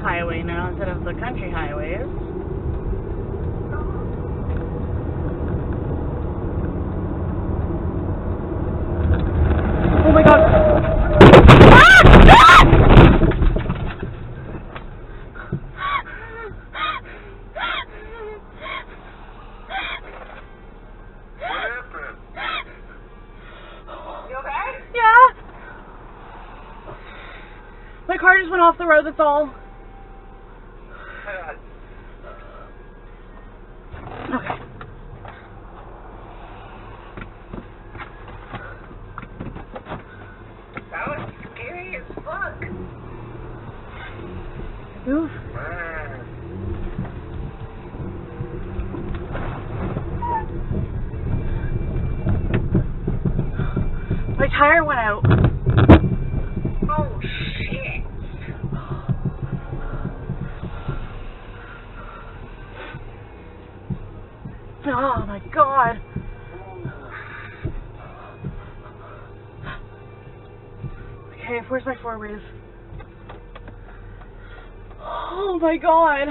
highway now instead of the country highways. Oh my god! My car just went off the road, that's all. Okay. That was scary as fuck. Move. My tire went out. Oh shit. Oh my god. Okay, where's my forwards? Oh my god.